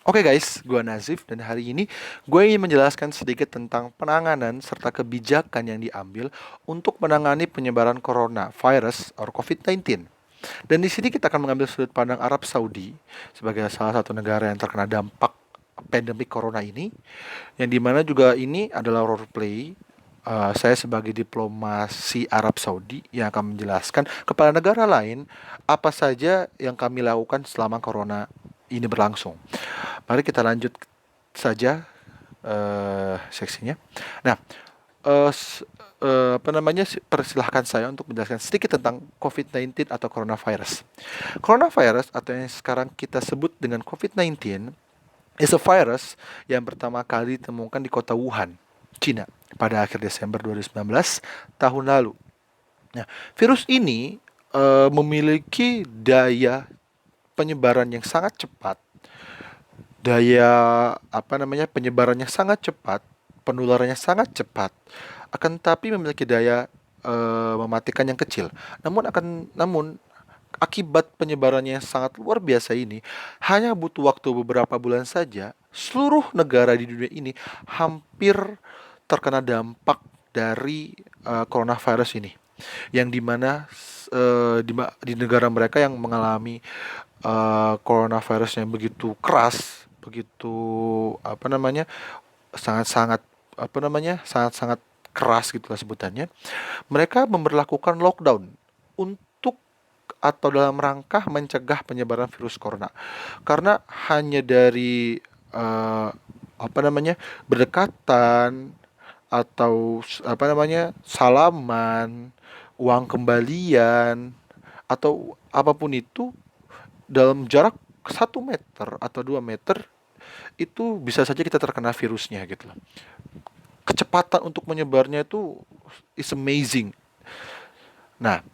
Oke guys, gue Nazif dan hari ini gue ingin menjelaskan sedikit tentang penanganan serta kebijakan yang diambil untuk menangani penyebaran coronavirus atau COVID-19. Dan di sini kita akan mengambil sudut pandang Arab Saudi sebagai salah satu negara yang terkena dampak pandemi corona ini, yang dimana juga ini adalah role play. Saya sebagai diplomasi Arab Saudi yang akan menjelaskan kepada negara lain apa saja yang kami lakukan selama corona ini berlangsung. Mari kita lanjut saja seksinya. Nah, eh, s- apa namanya? Persilahkan saya untuk menjelaskan sedikit tentang COVID-19 atau coronavirus. Coronavirus atau yang sekarang kita sebut dengan COVID-19 is a virus yang pertama kali ditemukan di kota Wuhan, Cina pada akhir Desember 2019 tahun lalu. Nah, virus ini memiliki daya penyebaran yang sangat cepat, daya penyebarannya sangat cepat, penularannya sangat cepat, akan tapi memiliki daya mematikan yang kecil. Namun akibat penyebarannya yang sangat luar biasa ini, hanya butuh waktu beberapa bulan saja, seluruh negara di dunia ini hampir terkena dampak dari coronavirus ini, yang dimana di negara mereka yang mengalami coronavirus yang begitu keras, begitu apa namanya, sangat-sangat sangat-sangat keras gitulah sebutannya. Mereka memberlakukan lockdown untuk atau dalam rangka mencegah penyebaran virus corona. Karena hanya dari eh, berdekatan atau salaman, uang kembalian atau apapun itu dalam jarak 1 meter atau 2 meter itu bisa saja kita terkena virusnya gitu loh. Kecepatan untuk menyebarnya itu is amazing. Nah,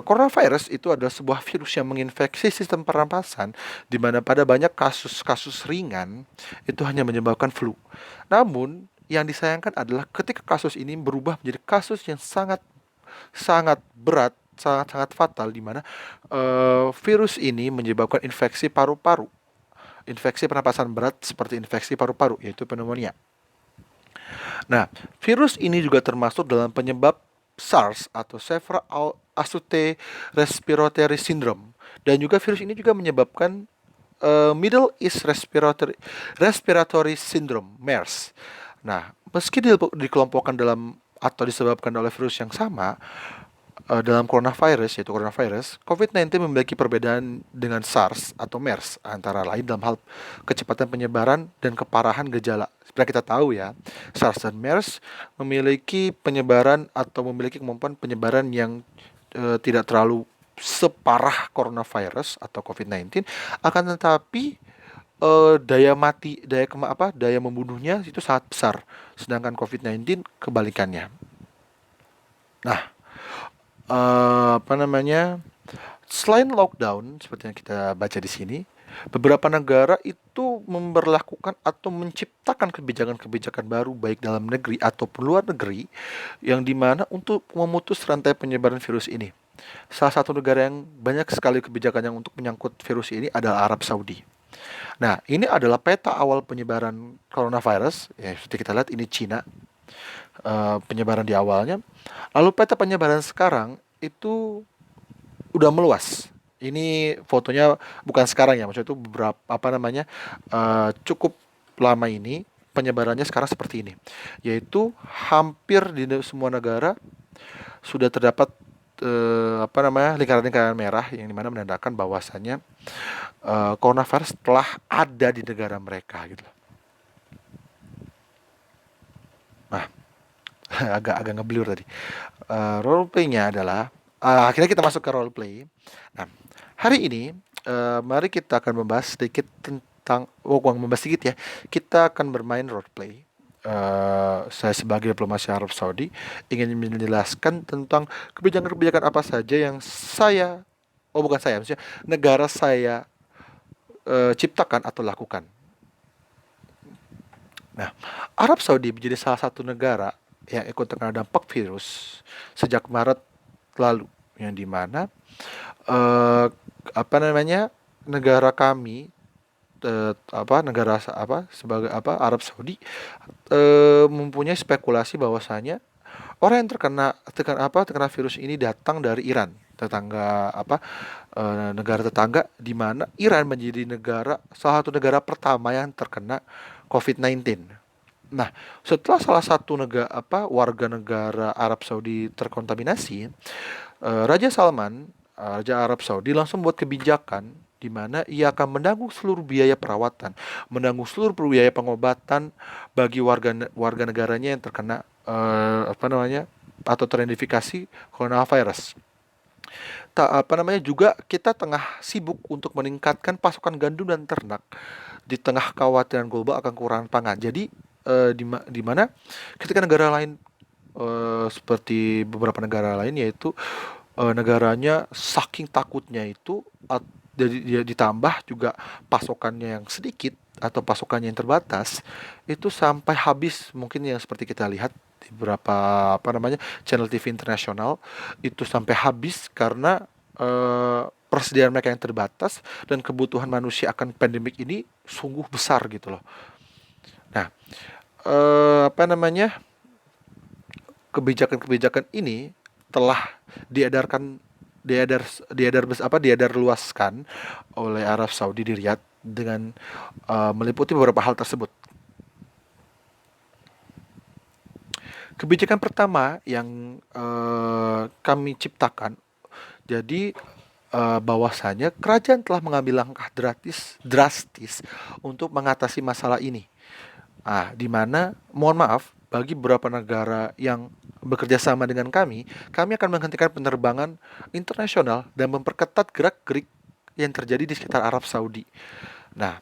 coronavirus itu adalah sebuah virus yang menginfeksi sistem pernapasan, di mana pada banyak kasus-kasus ringan itu hanya menyebabkan flu. Namun, yang disayangkan adalah ketika kasus ini berubah menjadi kasus yang sangat sangat berat, sangat-sangat fatal, di mana virus ini menyebabkan infeksi paru-paru, infeksi pernapasan berat seperti infeksi paru-paru, yaitu pneumonia. Nah, virus ini juga termasuk dalam penyebab SARS atau Severe Acute Respiratory Syndrome, dan juga virus ini juga menyebabkan Middle East Respiratory Syndrome (MERS). Nah, meski dikelompokkan dalam atau disebabkan oleh virus yang sama, dalam coronavirus, COVID-19 memiliki perbedaan dengan SARS atau MERS, antara lain dalam hal kecepatan penyebaran dan keparahan gejala. Seperti kita tahu ya, SARS dan MERS memiliki penyebaran atau memiliki kemampuan penyebaran yang tidak terlalu separah coronavirus atau COVID-19, akan tetapi daya membunuhnya itu sangat besar, sedangkan COVID-19 kebalikannya. Nah, apa namanya? Selain lockdown seperti yang kita baca di sini, beberapa negara itu memberlakukan atau menciptakan kebijakan-kebijakan baru baik dalam negeri ataupun luar negeri, yang dimana untuk memutus rantai penyebaran virus ini. Salah satu negara yang banyak sekali kebijakannya untuk menyangkut virus ini adalah Arab Saudi. Nah, ini adalah peta awal penyebaran coronavirus. Ya, seperti kita lihat ini Cina, penyebaran di awalnya. Lalu peta penyebaran sekarang itu udah meluas. Ini fotonya bukan sekarang ya, maksudnya itu beberapa cukup lama ini penyebarannya sekarang seperti ini, yaitu hampir di semua negara sudah terdapat lingkaran-lingkaran merah yang dimana menandakan bahwasannya coronavirus telah ada di negara mereka gitu. Nah, agak-agak ngeblur tadi. Role play-nya adalah akhirnya kita masuk ke role play. Nah, hari ini mari kita akan membahas sedikit tentang membahas sedikit ya. Kita akan bermain role play. Saya sebagai diplomasi Arab Saudi ingin menjelaskan tentang kebijakan-kebijakan apa saja yang bukan saya, maksudnya negara saya ciptakan atau lakukan. Nah, Arab Saudi menjadi salah satu negara yang ikut terkena dampak virus sejak Maret lalu, yang dimana eh, apa namanya negara kami sebagai Arab Saudi mempunyai spekulasi bahwasanya orang yang terkena virus ini datang dari Iran, negara tetangga, di mana Iran menjadi salah satu negara pertama yang terkena COVID-19. Nah, setelah salah satu warga negara Arab Saudi terkontaminasi, Raja Arab Saudi langsung buat kebijakan di mana ia akan menanggung seluruh biaya perawatan, menanggung seluruh biaya pengobatan bagi warga negaranya yang terkena atau teridentifikasi coronavirus. Juga kita tengah sibuk untuk meningkatkan pasokan gandum dan ternak di tengah kekhawatiran global akan kekurangan pangan. Jadi di mana ketika negara lain seperti beberapa negara lain, yaitu negaranya saking takutnya itu, jadi dia ditambah juga pasokannya yang sedikit atau pasokannya yang terbatas, itu sampai habis, mungkin yang seperti kita lihat di beberapa channel TV internasional, itu sampai habis karena persediaan mereka yang terbatas dan kebutuhan manusia akan pandemik ini sungguh besar gitu loh. Nah, kebijakan-kebijakan ini telah diedar luaskan oleh Arab Saudi di Riyadh dengan meliputi beberapa hal tersebut. Kebijakan pertama yang kami ciptakan, jadi bahwasanya kerajaan telah mengambil langkah drastis untuk mengatasi masalah ini. Di mana, mohon maaf, bagi beberapa negara yang bekerja sama dengan kami akan menghentikan penerbangan internasional dan memperketat gerak-gerik yang terjadi di sekitar Arab Saudi. Nah,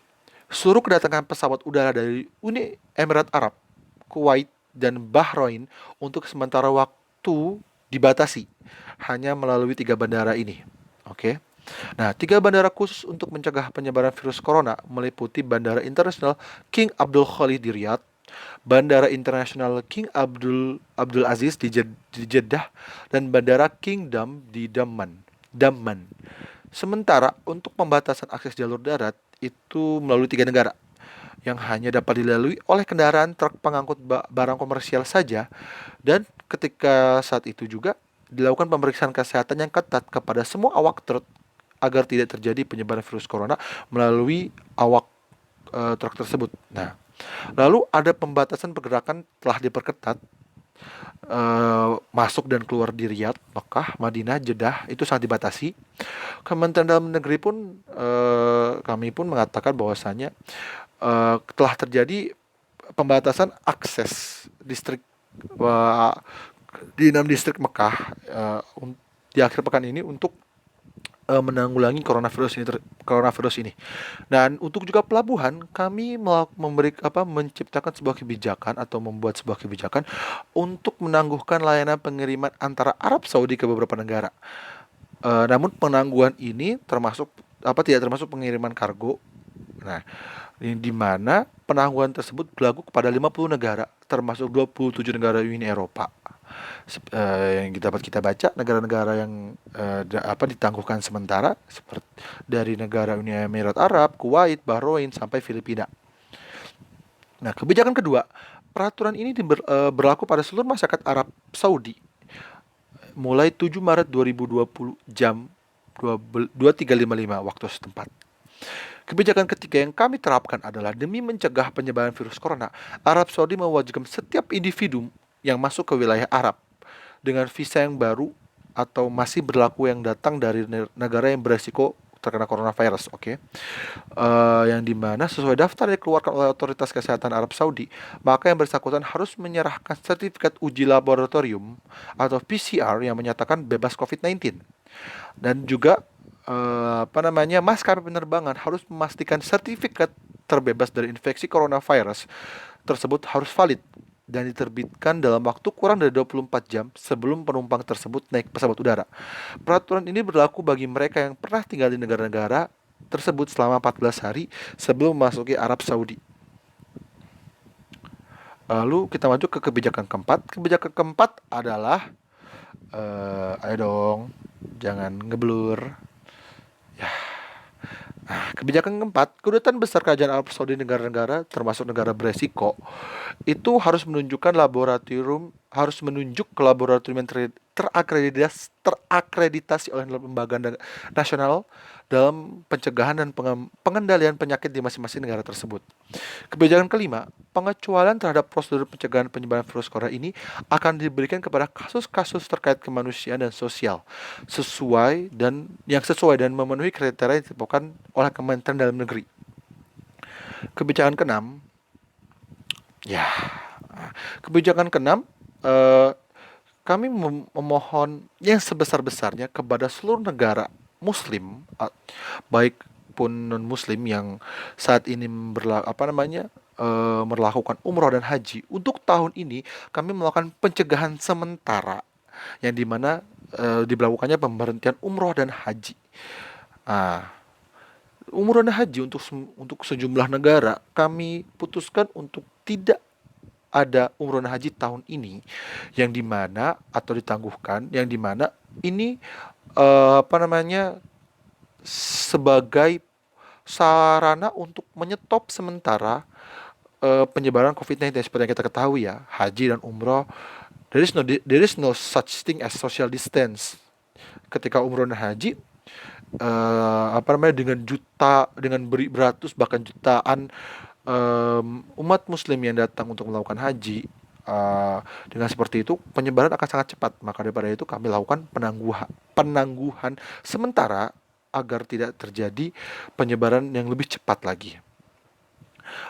suruh kedatangan pesawat udara dari Uni Emirat Arab, Kuwait, dan Bahrain untuk sementara waktu dibatasi hanya melalui 3 bandara ini. Oke. Nah, 3 bandara khusus untuk mencegah penyebaran virus corona meliputi Bandara Internasional King Abdul Khalid di Riyadh, Bandara Internasional King Abdul Aziz di Jeddah, dan Bandara Kingdom di Daman. Sementara untuk pembatasan akses jalur darat itu melalui 3 negara yang hanya dapat dilalui oleh kendaraan truk pengangkut barang komersial saja, dan ketika saat itu juga dilakukan pemeriksaan kesehatan yang ketat kepada semua awak truk agar tidak terjadi penyebaran virus corona melalui awak truk tersebut. Nah, lalu ada pembatasan pergerakan telah diperketat, masuk dan keluar di Riyadh, Mekah, Madinah, Jeddah itu sangat dibatasi. Kementerian Dalam Negeri pun, kami pun mengatakan bahwasanya telah terjadi pembatasan akses di 6 distrik Mekah di akhir pekan ini untuk menanggulangi coronavirus ini. Dan untuk juga pelabuhan, kami menciptakan sebuah kebijakan atau membuat sebuah kebijakan untuk menangguhkan layanan pengiriman antara Arab Saudi ke beberapa negara. Namun penangguhan ini tidak termasuk pengiriman kargo. Nah, di mana penangguhan tersebut berlaku kepada 50 negara, termasuk 27 negara Uni Eropa. Yang dapat kita baca, negara-negara yang ditangguhkan sementara seperti dari negara Uni Emirat Arab, Kuwait, Bahrain, sampai Filipina. Nah, kebijakan kedua, peraturan ini berlaku pada seluruh masyarakat Arab Saudi mulai 7 Maret 2020 jam 23.55 waktu setempat. Kebijakan ketiga yang kami terapkan adalah demi mencegah penyebaran virus corona, Arab Saudi mewajibkan setiap individu yang masuk ke wilayah Arab dengan visa yang baru atau masih berlaku yang datang dari negara yang beresiko terkena coronavirus, yang dimana sesuai daftar yang dikeluarkan oleh otoritas kesehatan Arab Saudi, maka yang bersangkutan harus menyerahkan sertifikat uji laboratorium atau PCR yang menyatakan bebas COVID-19. Dan juga maskapai penerbangan harus memastikan sertifikat terbebas dari infeksi coronavirus tersebut harus valid dan diterbitkan dalam waktu kurang dari 24 jam sebelum penumpang tersebut naik pesawat udara. Peraturan ini berlaku bagi mereka yang pernah tinggal di negara-negara tersebut selama 14 hari sebelum memasuki Arab Saudi. Lalu kita maju ke kebijakan keempat. Kebijakan keempat adalah ayo dong, jangan ngeblur. Kebijakan keempat, kedutaan besar kerajaan Arab Saudi negara-negara termasuk negara beresiko itu harus menunjuk ke laboratorium yang terakreditasi oleh lembaga nasional dalam pencegahan dan pengendalian penyakit di masing-masing negara tersebut. Kebijakan kelima, pengecualian terhadap prosedur pencegahan penyebaran virus corona ini akan diberikan kepada kasus-kasus terkait kemanusiaan dan sosial sesuai dan memenuhi kriteria yang ditetapkan oleh Kementerian Dalam Negeri. Kebijakan keenam, ya, kebijakan keenam, eh, kami memohon yang sebesar-besarnya kepada seluruh negara Muslim, baik pun non Muslim yang saat ini melakukan umroh dan haji. Untuk tahun ini kami melakukan pencegahan sementara yang dimana diberlakukannya pemberhentian umroh dan haji. Ah, umroh dan haji untuk sejumlah negara kami putuskan untuk tidak ada umroh dan haji tahun ini, yang dimana atau ditangguhkan, yang dimana ini sebagai sarana untuk menyetop sementara penyebaran COVID-19. Seperti yang kita ketahui ya, haji dan umroh, there is no such thing as social distance. Ketika umroh dan haji, dengan beratus bahkan jutaan umat muslim yang datang untuk melakukan haji, dengan seperti itu penyebaran akan sangat cepat. Maka daripada itu kami lakukan penangguhan sementara agar tidak terjadi penyebaran yang lebih cepat lagi.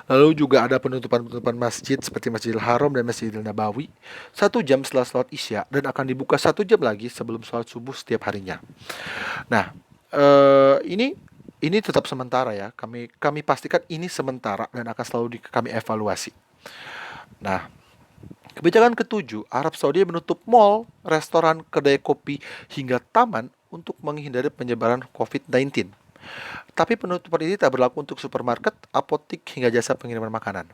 Lalu juga ada penutupan masjid seperti Masjidil Haram dan Masjidil Nabawi 1 jam setelah sholat Isya, dan akan dibuka 1 jam lagi sebelum sholat subuh setiap harinya. Nah, ini tetap sementara ya. Kami pastikan ini sementara dan akan selalu kami evaluasi. Nah, kebijakan ketujuh, Arab Saudi menutup mal, restoran, kedai kopi, hingga taman untuk menghindari penyebaran COVID-19. Tapi penutupan ini tak berlaku untuk supermarket, apotik, hingga jasa pengiriman makanan.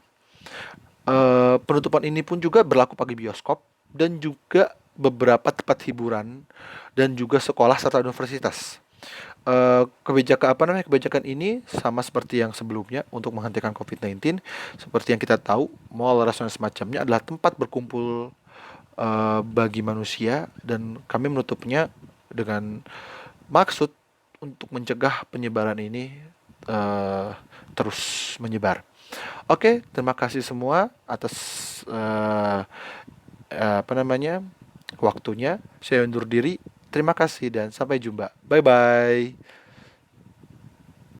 Penutupan ini pun juga berlaku bagi bioskop dan juga beberapa tempat hiburan dan juga sekolah serta universitas. Kebijakan ini sama seperti yang sebelumnya untuk menghentikan COVID-19. Seperti yang kita tahu, mall, restoran semacamnya adalah tempat berkumpul bagi manusia, dan kami menutupnya dengan maksud untuk mencegah penyebaran ini terus menyebar. Oke, terima kasih semua atas waktunya. Saya undur diri. Terima kasih dan sampai jumpa. Bye bye.